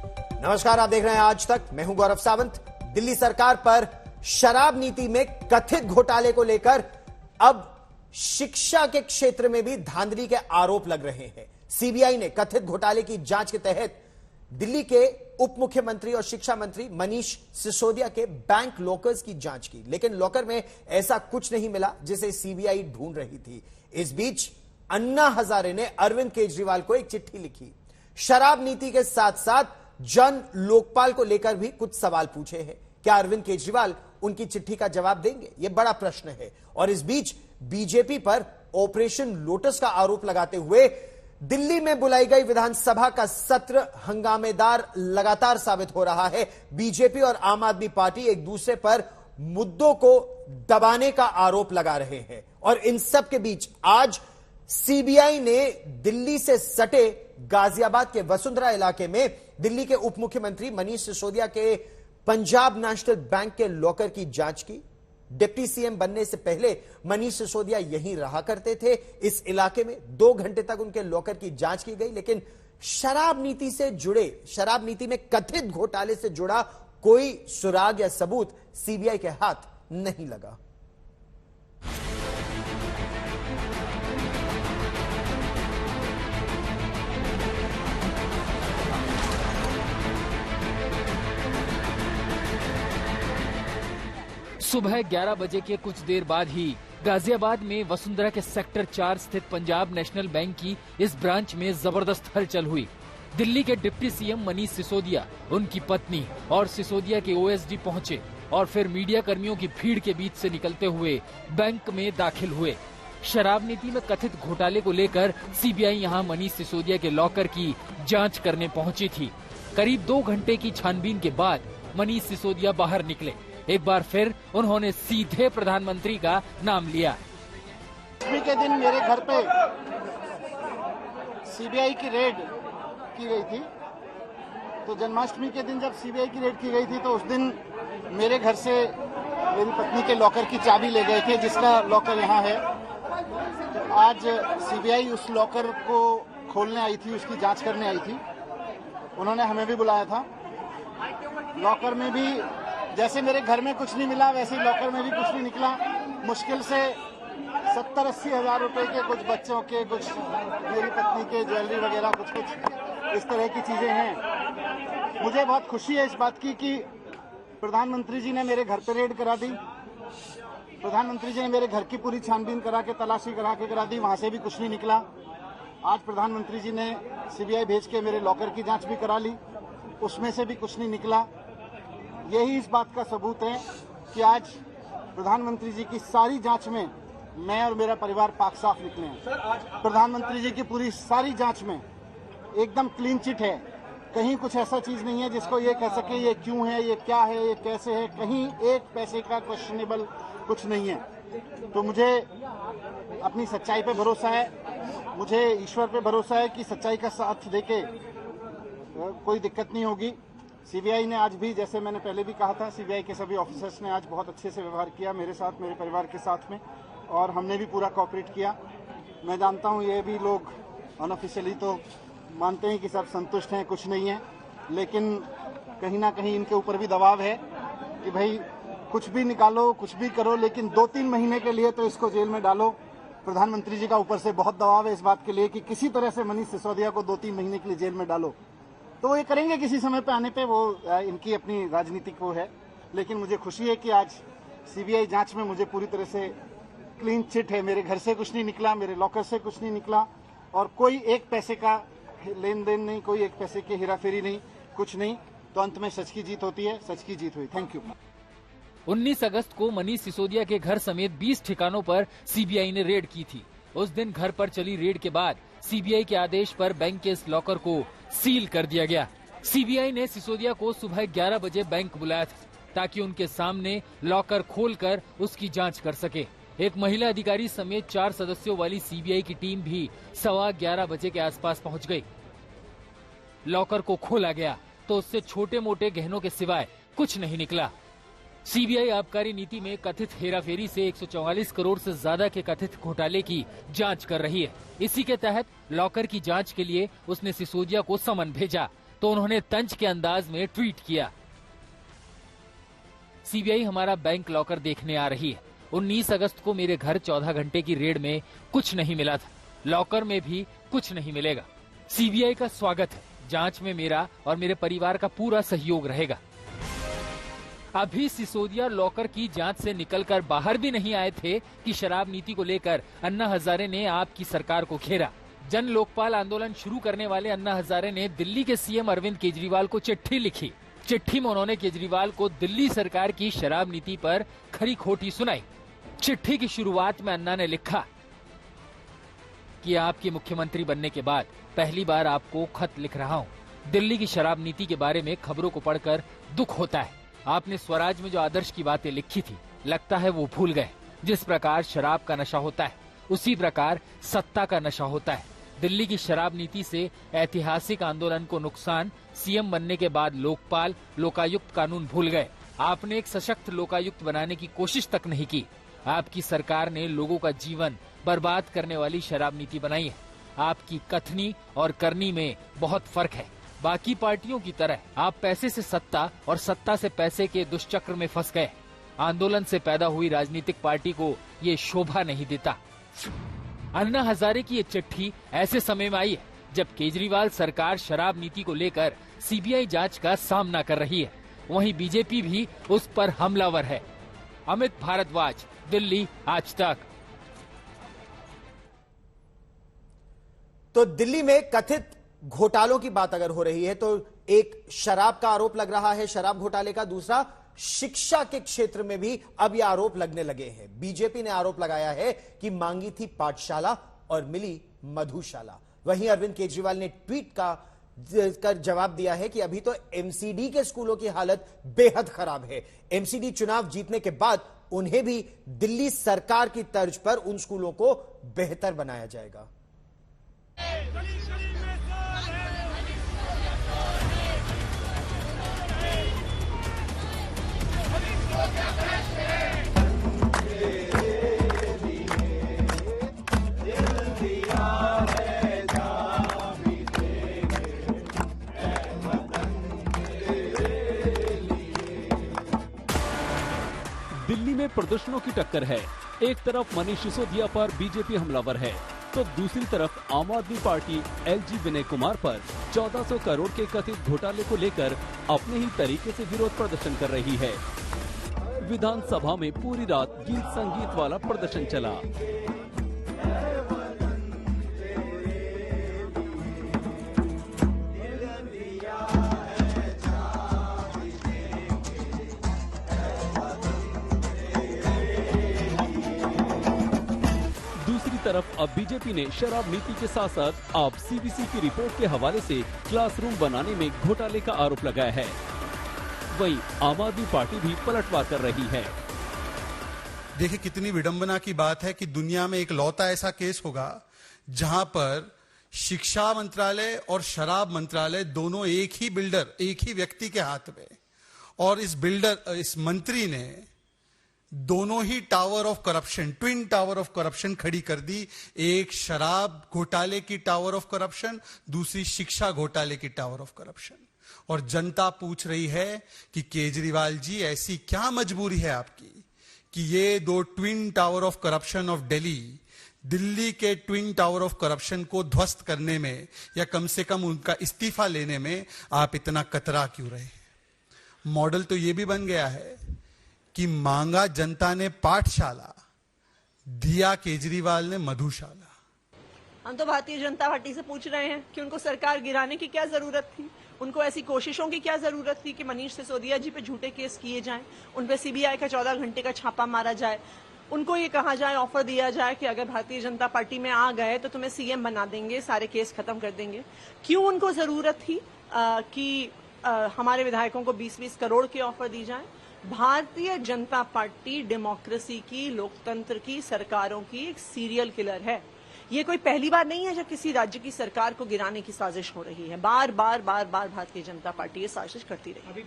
नमस्कार, आप देख रहे हैं आज तक। मैं हूं गौरव सावंत। दिल्ली सरकार पर शराब नीति में कथित घोटाले को लेकर अब शिक्षा के क्षेत्र में भी धांधली के आरोप लग रहे हैं। सीबीआई ने कथित घोटाले की जांच के तहत दिल्ली के उप मुख्यमंत्री और शिक्षा मंत्री मनीष सिसोदिया के बैंक लॉकर्स की जांच की, लेकिन लॉकर में ऐसा कुछ नहीं मिला जिसे सीबीआई ढूंढ रही थी। इस बीच अन्ना हजारे ने अरविंद केजरीवाल को एक चिट्ठी लिखी। शराब नीति के साथ साथ जन लोकपाल को लेकर भी कुछ सवाल पूछे हैं। क्या अरविंद केजरीवाल उनकी चिट्ठी का जवाब देंगे? यह बड़ा प्रश्न है। और इस बीच बीजेपी पर ऑपरेशन लोटस का आरोप लगाते हुए दिल्ली में बुलाई गई विधानसभा का सत्र हंगामेदार लगातार साबित हो रहा है। बीजेपी और आम आदमी पार्टी एक दूसरे पर मुद्दों को दबाने का आरोप लगा रहे हैं। और इन सब के बीच आज सीबीआई ने दिल्ली से सटे गाजियाबाद के वसुंधरा इलाके में दिल्ली के उप मुख्यमंत्री मनीष सिसोदिया के पंजाब नेशनल बैंक के लॉकर की जांच की। डिप्टी सीएम बनने से पहले मनीष सिसोदिया यहीं रहा करते थे। इस इलाके में 2 घंटे तक उनके लॉकर की जांच की गई, लेकिन शराब नीति में कथित घोटाले से जुड़ा कोई सुराग या सबूत सीबीआई के हाथ नहीं लगा। सुबह 11 बजे के कुछ देर बाद ही गाजियाबाद में वसुंधरा के सेक्टर 4 स्थित पंजाब नेशनल बैंक की इस ब्रांच में जबरदस्त हलचल हुई। दिल्ली के डिप्टी सीएम मनीष सिसोदिया, उनकी पत्नी और सिसोदिया के ओएसडी पहुंचे और फिर मीडिया कर्मियों की भीड़ के बीच से निकलते हुए बैंक में दाखिल हुए। शराब नीति में कथित घोटाले को लेकर सीबीआई यहां मनीष सिसोदिया के लॉकर की जांच करने पहुंची थी। करीब 2 घंटे की छानबीन के बाद मनीष सिसोदिया बाहर निकले। एक बार फिर उन्होंने सीधे प्रधानमंत्री का नाम लिया। जन्माष्टमी के दिन मेरे घर पे सीबीआई की रेड की गई थी। तो जन्माष्टमी के दिन जब सीबीआई की रेड की गई थी तो उस दिन मेरे घर से मेरी पत्नी के लॉकर की चाबी ले गए थे, जिसका लॉकर यहाँ है। तो आज सीबीआई उस लॉकर को खोलने आई थी, उसकी जांच करने आई थी। उन्होंने हमें भी बुलाया था। लॉकर में भी जैसे मेरे घर में कुछ नहीं मिला, वैसे ही लॉकर में भी कुछ नहीं निकला। मुश्किल से 70-80 हजार रुपए के कुछ बच्चों के, कुछ मेरी पत्नी के ज्वेलरी वगैरह कुछ इस तरह की चीजें हैं। मुझे बहुत खुशी है इस बात की कि प्रधानमंत्री जी ने मेरे घर पे रेड करा दी। प्रधानमंत्री जी ने मेरे घर की पूरी छानबीन करा के, तलाशी करा दी, वहां से भी कुछ नहीं निकला। आज प्रधानमंत्री जी ने सीबीआई भेज के मेरे लॉकर की जांच भी करा ली, उसमें से भी कुछ नहीं निकला। यही इस बात का सबूत है कि आज प्रधानमंत्री जी की सारी जांच में मैं और मेरा परिवार पाक साफ निकले हैं। प्रधानमंत्री जी की पूरी सारी जांच में एकदम क्लीन चिट है। कहीं कुछ ऐसा चीज नहीं है जिसको ये कह सके ये क्यों है, ये क्या है, ये कैसे है। कहीं एक पैसे का क्वेश्चनेबल कुछ नहीं है। तो मुझे अपनी सच्चाई पे भरोसा है, मुझे ईश्वर पे भरोसा है कि सच्चाई का साथ देके कोई दिक्कत नहीं होगी। सीबीआई ने आज भी, जैसे मैंने पहले भी कहा था, सीबीआई के सभी ऑफिसर्स ने आज बहुत अच्छे से व्यवहार किया मेरे साथ, मेरे परिवार के साथ में, और हमने भी पूरा कोऑपरेट किया। मैं जानता हूं ये भी लोग अनऑफिशियली तो मानते हैं कि सब संतुष्ट हैं, कुछ नहीं है, लेकिन कहीं ना कहीं इनके ऊपर भी दबाव है कि भाई कुछ भी निकालो, कुछ भी करो, लेकिन 2-3 महीने के लिए तो इसको जेल में डालो। प्रधानमंत्री जी का ऊपर से बहुत दबाव है इस बात के लिए कि किसी तरह से मनीष सिसोदिया को 2-3 महीने के लिए जेल में डालो। तो वो ये करेंगे किसी समय पे आने पे, वो इनकी अपनी राजनीतिक वो है। लेकिन मुझे खुशी है कि आज सीबीआई जांच में मुझे पूरी तरह से क्लीन चिट है। मेरे घर से कुछ नहीं निकला, मेरे लॉकर से कुछ नहीं निकला, और कोई एक पैसे का लेन देन नहीं, कोई एक पैसे की हेराफेरी नहीं, कुछ नहीं। तो अंत में सच की जीत होती है, सच की जीत हुई। Thank you. 19 अगस्त को मनीष सिसोदिया के घर समेत 20 ठिकानों पर सीबीआई ने रेड की थी। उस दिन घर पर चली रेड के बाद सीबीआई के आदेश पर बैंक के इस लॉकर को सील कर दिया गया। सीबीआई ने सिसोदिया को सुबह 11 बजे बैंक बुलाया था ताकि उनके सामने लॉकर खोलकर उसकी जांच कर सके। एक महिला अधिकारी समेत 4 सदस्यों वाली सीबीआई की टीम भी 11:15 बजे के आसपास पहुंच गई। लॉकर को खोला गया तो उससे छोटे मोटे गहनों के सिवाय कुछ नहीं निकला। सीबीआई आबकारी नीति में कथित हेराफेरी से 144 करोड़ से ज्यादा के कथित घोटाले की जांच कर रही है। इसी के तहत लॉकर की जांच के लिए उसने सिसोदिया को समन भेजा। तो उन्होंने तंज के अंदाज में ट्वीट किया, सीबीआई हमारा बैंक लॉकर देखने आ रही है। 19 अगस्त को मेरे घर 14 घंटे की रेड में कुछ नहीं मिला था, लॉकर में भी कुछ नहीं मिलेगा। सीबीआई का स्वागत है, जांच में मेरा और मेरे परिवार का पूरा सहयोग रहेगा। अभी सिसोदिया लॉकर की जांच से निकलकर बाहर भी नहीं आए थे कि शराब नीति को लेकर अन्ना हजारे ने आपकी सरकार को घेरा। जन लोकपाल आंदोलन शुरू करने वाले अन्ना हजारे ने दिल्ली के सीएम अरविंद केजरीवाल को चिट्ठी लिखी। चिट्ठी में उन्होंने केजरीवाल को दिल्ली सरकार की शराब नीति पर खरी खोटी सुनाई। चिट्ठी की शुरुआत में अन्ना ने लिखा कि आपके मुख्यमंत्री बनने के बाद पहली बार आपको खत लिख रहा हूं। दिल्ली की शराब नीति के बारे में खबरों को पढ़कर दुख होता है। आपने स्वराज में जो आदर्श की बातें लिखी थी, लगता है वो भूल गए। जिस प्रकार शराब का नशा होता है, उसी प्रकार सत्ता का नशा होता है। दिल्ली की शराब नीति से ऐतिहासिक आंदोलन को नुकसान, सीएम बनने के बाद लोकपाल, लोकायुक्त कानून भूल गए। आपने एक सशक्त लोकायुक्त बनाने की कोशिश तक नहीं की। आपकी सरकार ने लोगों का जीवन बर्बाद करने वाली शराब नीति बनाई है। आपकी कथनी और करनी में बहुत फर्क है। बाकी पार्टियों की तरह आप पैसे से सत्ता और सत्ता से पैसे के दुष्चक्र में फंस गए। आंदोलन से पैदा हुई राजनीतिक पार्टी को ये शोभा नहीं देता। अन्ना हजारे की ये चिट्ठी ऐसे समय में आई है जब केजरीवाल सरकार शराब नीति को लेकर सीबीआई जांच का सामना कर रही है। वहीं बीजेपी भी उस पर हमलावर है। अमित भारद्वाज, दिल्ली, आज तक। तो दिल्ली में कथित घोटालों की बात अगर हो रही है तो एक शराब का आरोप लग रहा है, शराब घोटाले का। दूसरा, शिक्षा के क्षेत्र में भी अब ये आरोप लगने लगे हैं। बीजेपी ने आरोप लगाया है कि मांगी थी पाठशाला और मिली मधुशाला। वहीं अरविंद केजरीवाल ने ट्वीट कर जवाब दिया है कि अभी तो एमसीडी के स्कूलों की हालत बेहद खराब है। एमसीडी चुनाव जीतने के बाद उन्हें भी दिल्ली सरकार की तर्ज पर उन स्कूलों को बेहतर बनाया जाएगा। दिल्ली में प्रदर्शनों की टक्कर है। एक तरफ मनीष सिसोदिया पर बीजेपी हमलावर है, तो दूसरी तरफ आम आदमी पार्टी एलजी विनय कुमार पर 1400 करोड़ के कथित घोटाले को लेकर अपने ही तरीके से विरोध प्रदर्शन कर रही है। विधानसभा में पूरी रात गीत संगीत वाला प्रदर्शन चला। तरफ अब बीजेपी ने शराब नीति के साथ साथ अब सीबीसी की रिपोर्ट के हवाले से क्लासरूम बनाने में घोटाले का आरोप लगाया है। वहीं आम आदमी पार्टी भी पलटवार कर रही है। देखिए कितनी विडंबना की बात है कि दुनिया में एक लौता ऐसा केस होगा जहां पर शिक्षा मंत्रालय और शराब मंत्रालय दोनों एक ही बिल्डर, एक ही व्यक्ति के हाथ में, और इस मंत्री ने दोनों ही tower of corruption, twin tower of corruption खड़ी कर दी। एक शराब घोटाले की टावर ऑफ करप्शन, दूसरी शिक्षा घोटाले की टावर ऑफ करप्शन। और जनता पूछ रही है कि केजरीवाल जी ऐसी क्या मजबूरी है आपकी कि ये दो twin tower of corruption of Delhi के ट्विन टावर ऑफ करप्शन को ध्वस्त करने में या कम से कम उनका इस्तीफा लेने में आप इतना कतरा क्यों रहे? मॉडल तो ये भी बन गया है कि मांगा जनता ने पाठशाला, दिया केजरीवाल ने मधुशाला। हम तो भारतीय जनता पार्टी से पूछ रहे हैं कि उनको सरकार गिराने की क्या जरूरत थी, उनको ऐसी कोशिशों की क्या जरूरत थी कि मनीष सिसोदिया जी पे झूठे केस किए जाएं, उन पे सीबीआई का 14 घंटे का छापा मारा जाए, उनको ये कहा जाए, ऑफर दिया जाए कि अगर भारतीय जनता पार्टी में आ गए तो तुम्हें सीएम बना देंगे, सारे केस खत्म कर देंगे। क्यों उनको जरूरत थी कि हमारे विधायकों को 20-20 करोड़ के ऑफर दी जाए? भारतीय जनता पार्टी डेमोक्रेसी की, लोकतंत्र की, सरकारों की एक सीरियल किलर है। ये कोई पहली बार नहीं है जब किसी राज्य की सरकार को गिराने की साजिश हो रही है। बार बार भारतीय जनता पार्टी ये साजिश करती रही।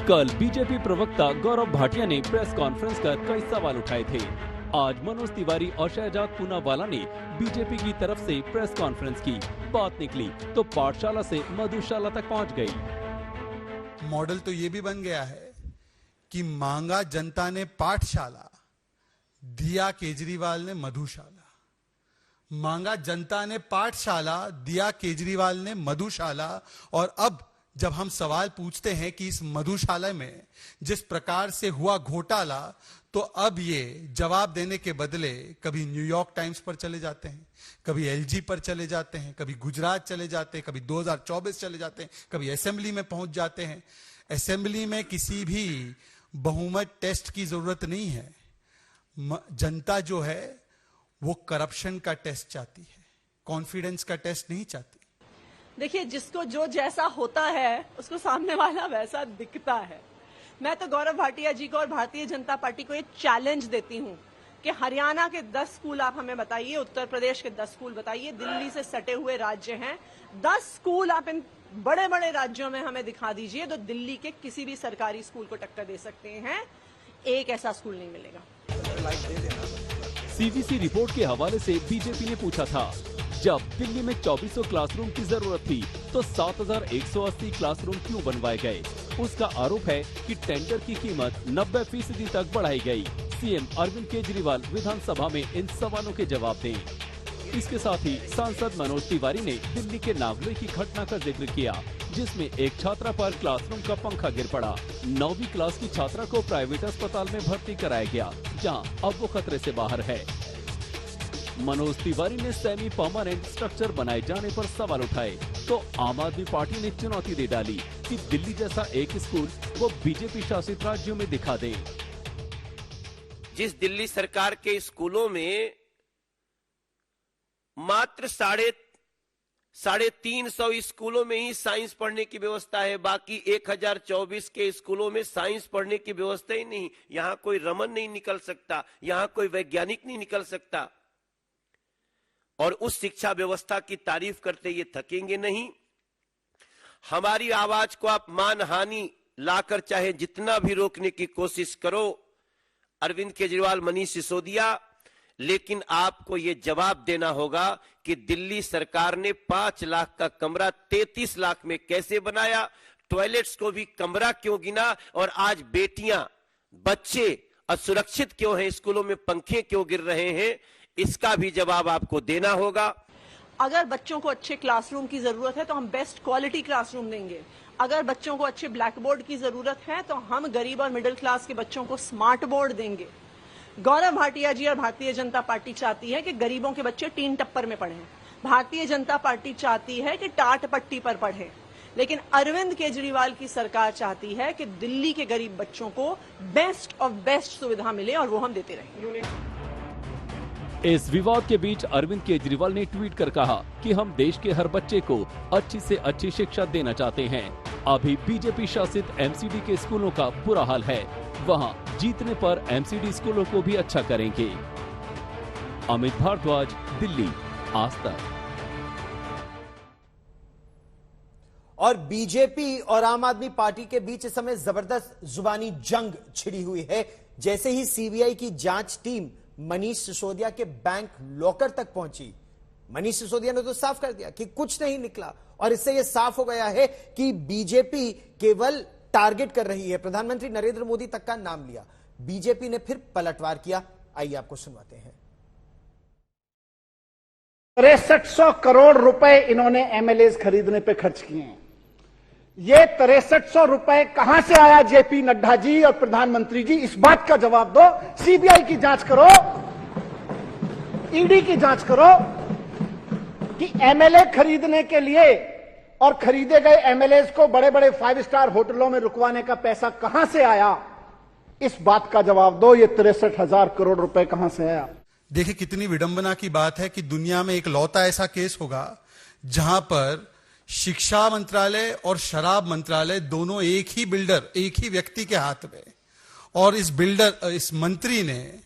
कल बीजेपी प्रवक्ता गौरव भाटिया ने प्रेस कॉन्फ्रेंस कर कई सवाल उठाए थे। आज मनोज तिवारी और शहजाद पूनावाला ने बीजेपी की तरफ से प्रेस कॉन्फ्रेंस की। बात निकली तो पाठशाला से मधुशाला तक पहुंच गई। मॉडल तो ये भी बन गया है कि मांगा जनता ने पाठशाला, दिया केजरीवाल ने मधुशाला। मांगा जनता ने पाठशाला, दिया केजरीवाल ने मधुशाला। और अब जब हम सवाल पूछते हैं कि इस मधुशाला में जिस प्रकार से हुआ घोटाला, तो अब ये जवाब देने के बदले कभी न्यूयॉर्क टाइम्स पर चले जाते हैं, कभी एलजी पर चले जाते हैं, कभी गुजरात चले जाते हैं, कभी 2024 चले जाते हैं, कभी असेंबली में पहुंच जाते हैं। असेंबली में किसी भी बहुमत टेस्ट की जरूरत नहीं है। जनता जो है वो करप्शन का टेस्ट चाहती है, कॉन्फिडेंस का टेस्ट नहीं चाहती। देखिए, जिसको जो जैसा होता है उसको सामने वाला वैसा दिखता है। मैं तो गौरव भाटिया जी को और भारतीय जनता पार्टी को एक चैलेंज देती हूं कि हरियाणा के 10 स्कूल आप हमें बताइए, उत्तर प्रदेश के 10 स्कूल बताइए, दिल्ली से सटे हुए राज्य हैं, 10 स्कूल आप इन बड़े बड़े राज्यों में हमें दिखा दीजिए तो दिल्ली के किसी भी सरकारी स्कूल को टक्कर दे सकते हैं। एक ऐसा स्कूल नहीं मिलेगा। सीवीसी रिपोर्ट के हवाले से बीजेपी ने पूछा था, जब दिल्ली में 2400 क्लासरूम की जरूरत थी तो 7180 क्लासरूम क्यों बनवाए गए। उसका आरोप है कि टेंडर की कीमत 90% तक बढ़ाई गई। सीएम अरविंद केजरीवाल विधानसभा में इन सवालों के जवाब दें। इसके साथ ही सांसद मनोज तिवारी ने दिल्ली के नागले की घटना का जिक्र किया, जिसमें एक छात्रा पर क्लासरूम का पंखा गिर पड़ा। 9वीं क्लास की छात्रा को प्राइवेट अस्पताल में भर्ती कराया गया, जहां अब वो खतरे से बाहर है। मनोज तिवारी ने सेमी परमानेंट स्ट्रक्चर बनाए जाने पर सवाल उठाए, तो आम आदमी पार्टी ने चुनौती दे डाली कि दिल्ली जैसा एक स्कूल वो बीजेपी शासित राज्यों में दिखा दें। जिस दिल्ली सरकार के स्कूलों में मात्र 350 स्कूलों में ही साइंस पढ़ने की व्यवस्था है, बाकी 1024 के स्कूलों में साइंस पढ़ने की व्यवस्था ही नहीं। यहां कोई रमन नहीं निकल सकता, यहां कोई वैज्ञानिक नहीं निकल सकता। और उस शिक्षा व्यवस्था की तारीफ करते ये थकेंगे नहीं। हमारी आवाज को आप मानहानि लाकर चाहे जितना भी रोकने की कोशिश करो, अरविंद केजरीवाल, मनीष सिसोदिया, लेकिन आपको यह जवाब देना होगा कि दिल्ली सरकार ने 5 लाख का कमरा 33 लाख में कैसे बनाया, टॉयलेट्स को भी कमरा क्यों गिना, और आज बेटियां, बच्चे असुरक्षित क्यों हैं, स्कूलों में पंखे क्यों गिर रहे हैं, इसका भी जवाब आपको देना होगा। अगर बच्चों को अच्छे क्लासरूम की जरूरत है तो हम बेस्ट क्वालिटी क्लासरूम देंगे। अगर बच्चों को अच्छे ब्लैक बोर्ड की जरूरत है तो हम गरीब और मिडिल क्लास के बच्चों को स्मार्ट बोर्ड देंगे। गौरव भाटिया जी और भारतीय जनता पार्टी चाहती है कि गरीबों के बच्चे टीन टप्पर में पढ़ें। भारतीय जनता पार्टी चाहती है कि टाट पट्टी पर पढ़ें। लेकिन अरविंद केजरीवाल की सरकार चाहती है कि दिल्ली के गरीब बच्चों को बेस्ट ऑफ बेस्ट सुविधा मिले, और वो हम देते रहेंगे। इस विवाद के बीच अरविंद केजरीवाल ने ट्वीट कर कहा कि हम देश के हर बच्चे को अच्छी से अच्छी शिक्षा देना चाहते हैं। अभी बीजेपी शासित एमसीडी के स्कूलों का बुरा हाल है, वहां जीतने पर एमसीडी स्कूलों को भी अच्छा करेंगे। अमित भारद्वाज, दिल्ली, आज तक। और बीजेपी और आम आदमी पार्टी के बीच इस समय जबरदस्त जुबानी जंग छिड़ी हुई है। जैसे ही सीबीआई की जांच टीम मनीष सिसोदिया के बैंक लॉकर तक पहुंची, मनीष सिसोदिया ने तो साफ कर दिया कि कुछ नहीं निकला, और इससे यह साफ हो गया है कि बीजेपी केवल टारगेट कर रही है। प्रधानमंत्री नरेंद्र मोदी तक का नाम लिया। बीजेपी ने फिर पलटवार किया। आइए आपको सुनवाते हैं। 6300 करोड़ रुपए इन्होंने एमएलए खरीदने पे खर्च किए हैं। ये 6300 रुपए कहां से आया? जेपी नड्डा जी और प्रधानमंत्री जी, इस बात का जवाब दो। सीबीआई की जांच करो, ईडी की जांच करो कि एमएलए खरीदने के लिए और खरीदे गए एमएलए को बड़े बड़े 5 स्टार होटलों में रुकवाने का पैसा कहां से आया, इस बात का जवाब दो। ये 63,000 करोड़ रुपए कहां से आया? देखिए कितनी विडंबना की बात है कि दुनिया में एक लौता ऐसा केस होगा जहां पर शिक्षा मंत्रालय और शराब मंत्रालय दोनों एक ही बिल्डर, एक ही व्यक्ति के हाथ में, और इस मंत्री ने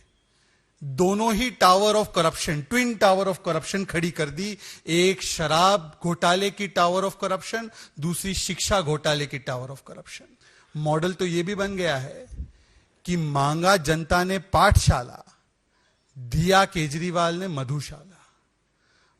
दोनों ही tower of corruption, twin tower of corruption खड़ी कर दी। एक शराब घोटाले की टावर ऑफ करप्शन, दूसरी शिक्षा घोटाले की टावर ऑफ करप्शन। मॉडल तो यह भी बन गया है कि मांगा जनता ने पाठशाला, दिया केजरीवाल ने मधुशाला,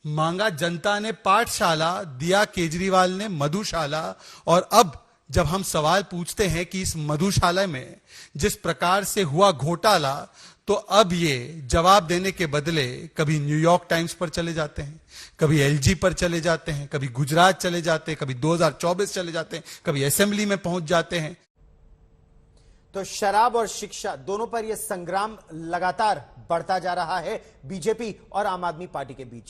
मांगा जनता ने पाठशाला, दिया केजरीवाल ने मधुशाला। और अब जब हम सवाल पूछते हैं कि इस मधुशाला में जिस प्रकार से हुआ घोटाला, तो अब ये जवाब देने के बदले कभी न्यूयॉर्क टाइम्स पर चले जाते हैं, कभी एलजी पर चले जाते हैं, कभी गुजरात चले जाते हैं, कभी 2024 चले जाते हैं, कभी असेंबली में पहुंच जाते हैं। तो शराब और शिक्षा दोनों पर यह संग्राम लगातार बढ़ता जा रहा है बीजेपी और आम आदमी पार्टी के बीच।